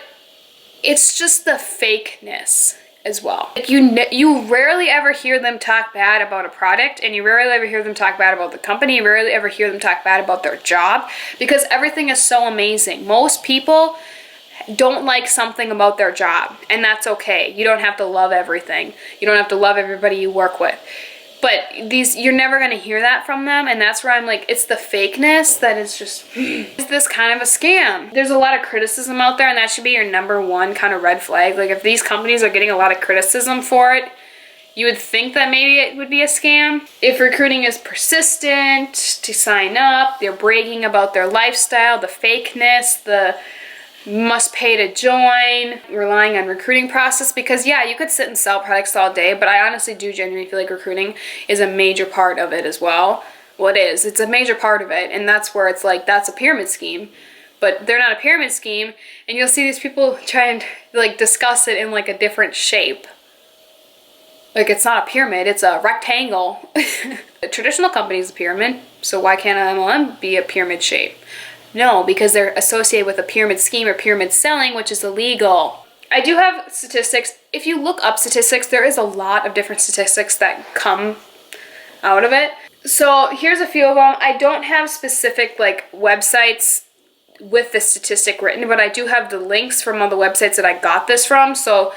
it's just the fakeness as well. Like, you rarely ever hear them talk bad about a product, and you rarely ever hear them talk bad about the company. You rarely ever hear them talk bad about their job, because everything is so amazing. Most people don't like something about their job, and that's okay. You don't have to love everything. You don't have to love everybody you work with. But you're never going to hear that from them, and that's where I'm like, it's the fakeness that is just, is this kind of a scam? There's a lot of criticism out there, and that should be your #1 kind of red flag. Like, if these companies are getting a lot of criticism for it, you would think that maybe it would be a scam. If recruiting is persistent to sign up, they're bragging about their lifestyle, the fakeness, the must pay to join, relying on recruiting process, because yeah, you could sit and sell products all day, but I honestly do genuinely feel like recruiting is a major part of it as well. Well, it's a major part of it, and that's where it's like, that's a pyramid scheme, but they're not a pyramid scheme, and you'll see these people try and, like, discuss it in, like, a different shape. Like, it's not a pyramid, it's a rectangle. A traditional company is a pyramid, so why can't an MLM be a pyramid shape? No, because they're associated with a pyramid scheme or pyramid selling, which is illegal. I do have statistics. If you look up statistics, there is a lot of different statistics that come out of it. So here's a few of them. I don't have specific, like, websites with the statistic written, but I do have the links from all the websites that I got this from. So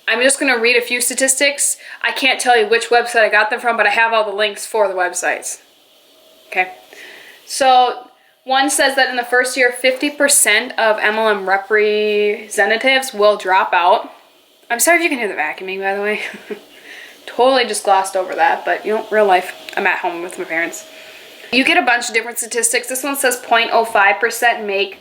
I'm just going to read a few statistics. I can't tell you which website I got them from, but I have all the links for the websites. Okay. So one says that in the first year, 50% of MLM representatives will drop out. I'm sorry if you can hear the vacuuming, by the way. Totally just glossed over that, but, you know, real life. I'm at home with my parents. You get a bunch of different statistics. This one says 0.05% make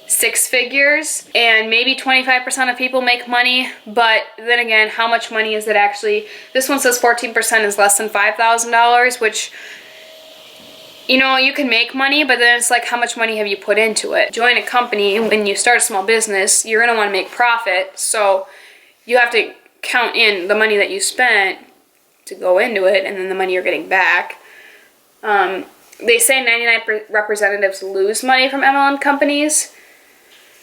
6 figures, and maybe 25% of people make money, but then again, how much money is it actually? This one says 14% is less than $5,000, which, you know, you can make money, but then it's like, how much money have you put into it? Join a company, when you start a small business, you're gonna wanna make profit, so you have to count in the money that you spent to go into it, and then the money you're getting back. They say 99% representatives lose money from MLM companies,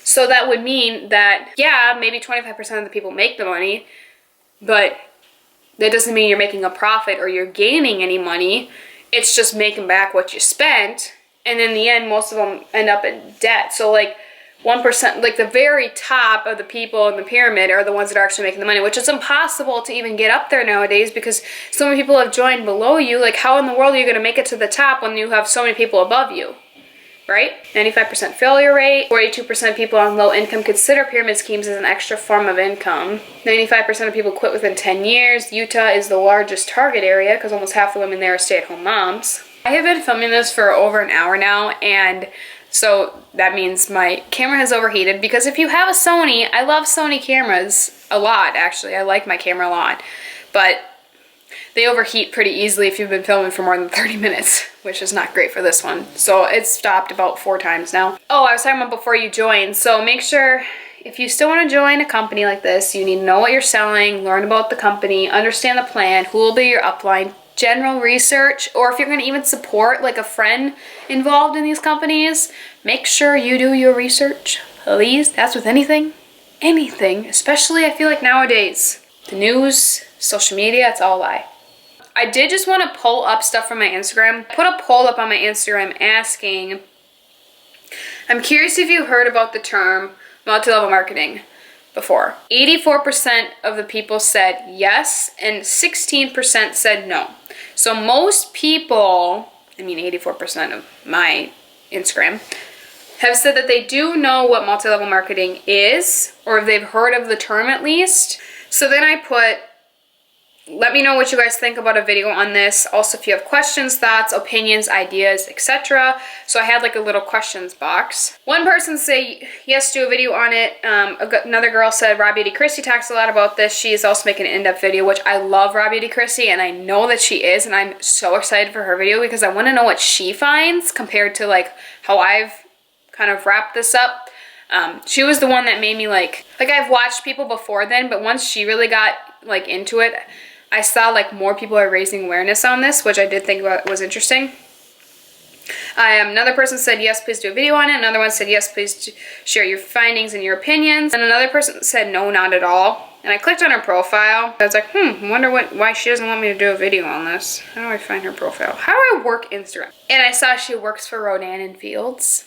so that would mean that, yeah, maybe 25% of the people make the money, but that doesn't mean you're making a profit or you're gaining any money. It's just making back what you spent, and in the end, most of them end up in debt. So, like, 1%, like the very top of the people in the pyramid are the ones that are actually making the money, which is impossible to even get up there nowadays because so many people have joined below you. Like, how in the world are you going to make it to the top when you have so many people above you, right? 95% failure rate. 42% of people on low income consider pyramid schemes as an extra form of income. 95% of people quit within 10 years. Utah is the largest target area because almost half the women there are stay-at-home moms. I have been filming this for over an hour now, and so that means my camera has overheated because if you have a Sony, I love Sony cameras a lot, actually. I like my camera a lot, but they overheat pretty easily if you've been filming for more than 30 minutes, which is not great for this one. So it's stopped about 4 times now. Oh, I was talking about before you join. So make sure if you still want to join a company like this, you need to know what you're selling, learn about the company, understand the plan, who will be your upline, general research, or if you're going to even support like a friend involved in these companies, make sure you do your research, please. That's with anything, especially I feel like nowadays, the news, social media, it's all a lie. I did just want to pull up stuff from my Instagram. I put a poll up on my Instagram asking, I'm curious if you heard about the term multi-level marketing before. 84% of the people said yes and 16% said no. So most people, I mean 84% of my Instagram, have said that they do know what multi-level marketing is, or if they've heard of the term at least. So then I put, let me know what you guys think about a video on this. Also, if you have questions, thoughts, opinions, ideas, etc. So I had like a little questions box. One person said yes, do a video on it. Another girl said Raw Beauty Christie talks a lot about this. She is also making an in-depth video, which I love Raw Beauty Christie, and I know that she is, and I'm so excited for her video because I want to know what she finds compared to like how I've kind of wrapped this up. She was the one that made me like I've watched people before then, but once she really got like into it, I saw like more people are raising awareness on this, which I did think about was interesting. Another person said yes, please do a video on it. Another one said yes, please share your findings and your opinions. And another person said no, not at all. And I clicked on her profile. I was like, I wonder why she doesn't want me to do a video on this. How do I find her profile? How do I work Instagram? And I saw she works for Rodan and Fields.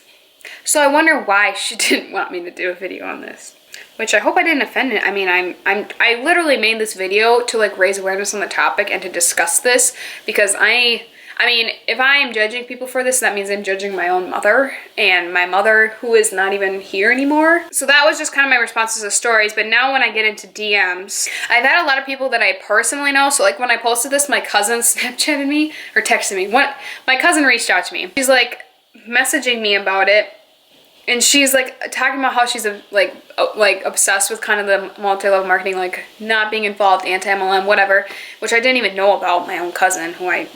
So I wonder why she didn't want me to do a video on this. Which I hope I didn't offend it. I mean, I literally made this video to like raise awareness on the topic and to discuss this because I mean, if I am judging people for this, that means I'm judging my own mother and my mother who is not even here anymore. So that was just kind of my responses to stories. But now when I get into DMs, I've had a lot of people that I personally know. So like when I posted this, my cousin Snapchatted me or texted me. My cousin reached out to me. She's like messaging me about it. And she's like talking about how she's like obsessed with kind of the multi-level marketing, like not being involved, anti-MLM, whatever, which I didn't even know about, my own cousin who I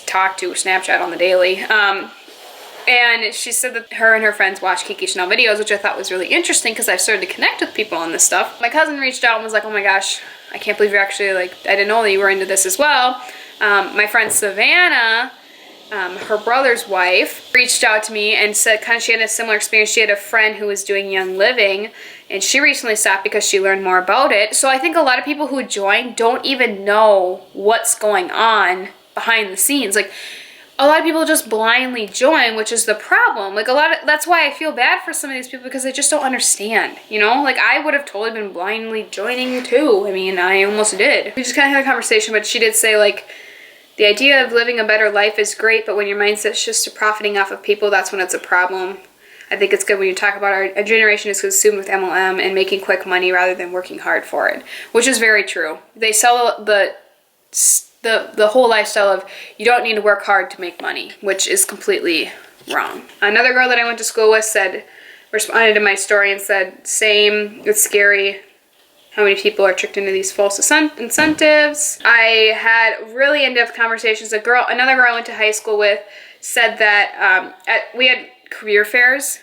talk to Snapchat on the daily. And she said that her and her friends watch Kiki Chanel videos, which I thought was really interesting because I've started to connect with people on this stuff. My cousin reached out and was like, oh my gosh, I can't believe you're actually like, I didn't know that you were into this as well. My friend Savannah, her brother's wife, reached out to me and said kind of she had a similar experience. She had a friend who was doing Young Living and she recently stopped because she learned more about it. So I think a lot of people who join don't even know what's going on behind the scenes. Like a lot of people just blindly join, which is the problem. Like that's why I feel bad for some of these people because they just don't understand, you know? Like I would have totally been blindly joining too. I mean, I almost did. We just kind of had a conversation, but she did say like, the idea of living a better life is great, but when your mindset's just to profiting off of people, that's when it's a problem. I think it's good when you talk about our generation is consumed with MLM and making quick money rather than working hard for it, which is very true. They sell the whole lifestyle of you don't need to work hard to make money, which is completely wrong. Another girl that I went to school with responded to my story and said, same, it's scary how many people are tricked into these false incentives. I had really in-depth conversations. Another girl I went to high school with said that we had career fairs,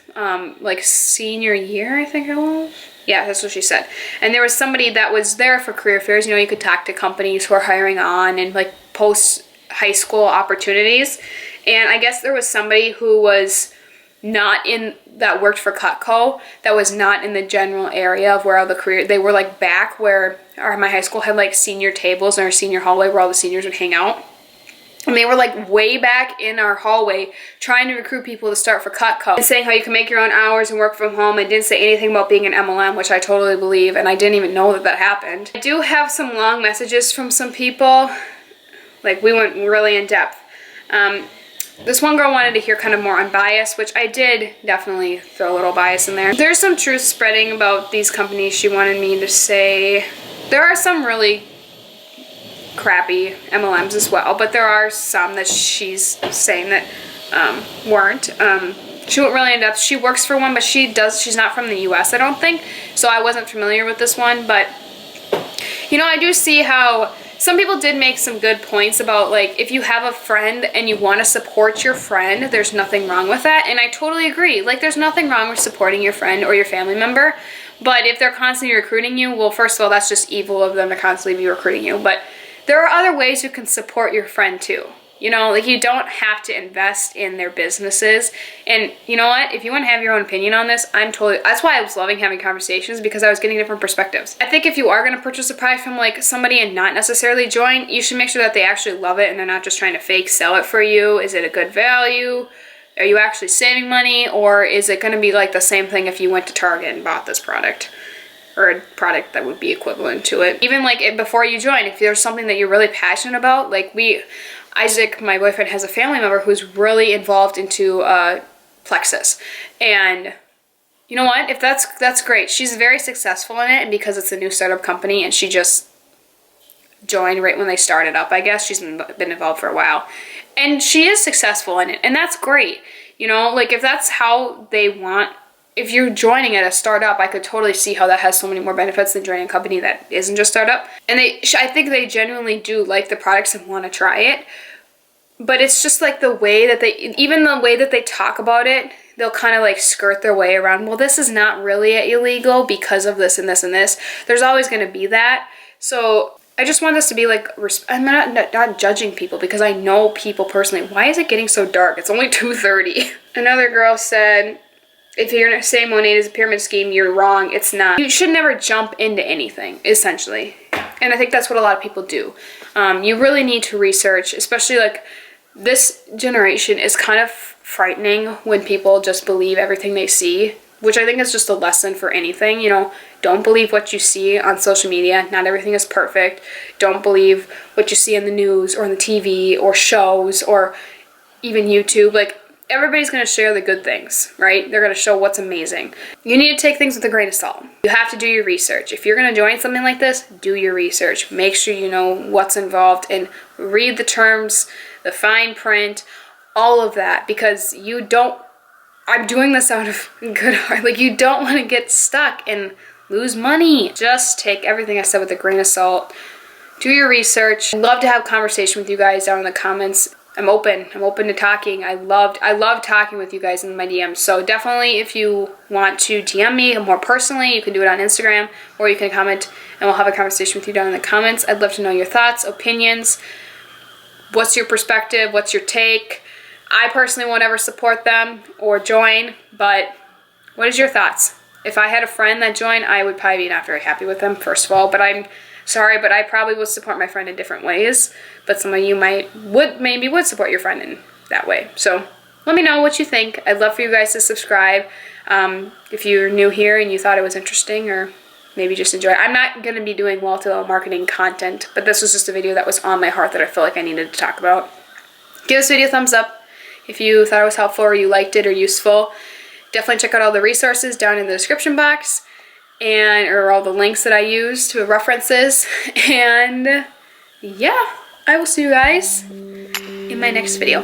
like senior year, I think it was. Yeah, that's what she said. And there was somebody that was there for career fairs. You know, you could talk to companies who are hiring on and like post high school opportunities. And I guess there was somebody who was that worked for Cutco that was not in the general area of where all the career, they were like back where my high school had like senior tables in our senior hallway where all the seniors would hang out. And they were like way back in our hallway trying to recruit people to start for Cutco and saying how you can make your own hours and work from home, and didn't say anything about being an MLM, which I totally believe, and I didn't even know that that happened. I do have some long messages from some people. Like, we went really in depth. This one girl wanted to hear kind of more unbiased, which I did definitely throw a little bias in there. There's some truth spreading about these companies. She wanted me to say there are some really crappy MLMs as well, but there are some that she's saying that weren't. She went really in depth. She works for one, but she's not from the US, I don't think, so I wasn't familiar with this one. But you know, I do see how some people did make some good points about, like, if you have a friend and you want to support your friend, there's nothing wrong with that, and I totally agree. Like, there's nothing wrong with supporting your friend or your family member, but if they're constantly recruiting you, well, first of all, that's just evil of them to constantly be recruiting you. But there are other ways you can support your friend too. You know, like, you don't have to invest in their businesses. And you know what? If you want to have your own opinion on this, that's why I was loving having conversations, because I was getting different perspectives. I think if you are going to purchase a product from like somebody and not necessarily join, you should make sure that they actually love it and they're not just trying to fake sell it for you. Is it a good value? Are you actually saving money? Or is it going to be like the same thing if you went to Target and bought this product? Or a product that would be equivalent to it. Even like before you join, if there's something that you're really passionate about, like Isaac, my boyfriend, has a family member who's really involved into Plexus, and you know what? If that's great. She's very successful in it, and because it's a new startup company, and she just joined right when they started up, I guess. She's been involved for a while, and she is successful in it, and that's great. You know, like, if that's how they want. If you're joining at a startup, I could totally see how that has so many more benefits than joining a company that isn't just startup. And I think they genuinely do like the products and want to try it. But it's just like the way that even the way that they talk about it, they'll kind of like skirt their way around. Well, this is not really illegal because of this and this and this. There's always going to be that. So I just want this to be like, I'm not judging people, because I know people personally. Why is it getting so dark? It's only 2:30. Another girl said, if you're saying Monade is a pyramid scheme, you're wrong. It's not. You should never jump into anything, essentially. And I think that's what a lot of people do. You really need to research, especially like this generation is kind of frightening when people just believe everything they see, which I think is just a lesson for anything. You know, don't believe what you see on social media. Not everything is perfect. Don't believe what you see in the news or on the TV or shows or even YouTube. Like, everybody's going to share the good things, right? They're going to show what's amazing. You need to take things with a grain of salt. You have to do your research. If you're going to join something like this, do your research. Make sure you know what's involved and read the terms, the fine print, all of that, because I'm doing this out of good heart. Like, you don't want to get stuck and lose money. Just take everything I said with a grain of salt. Do your research. I'd love to have a conversation with you guys down in the comments. I'm open to talking. I love talking with you guys in my DMs. So definitely, if you want to DM me more personally, you can do it on Instagram, or you can comment and we'll have a conversation with you down in the comments. I'd love to know your thoughts, opinions. What's your perspective? What's your take? I personally won't ever support them or join, but what is your thoughts? If I had a friend that joined, I would probably be not very happy with them, first of all, but I'm sorry, but I probably would support my friend in different ways. But some of you maybe would support your friend in that way. So let me know what you think. I'd love for you guys to subscribe. If you're new here and you thought it was interesting, or maybe just enjoy it. I'm not going to be doing wall-to-wall marketing content, but this was just a video that was on my heart that I felt like I needed to talk about. Give this video a thumbs up if you thought it was helpful or you liked it or useful. Definitely check out all the resources down in the description box, or all the links that I use to references. And yeah, I will see you guys in my next video.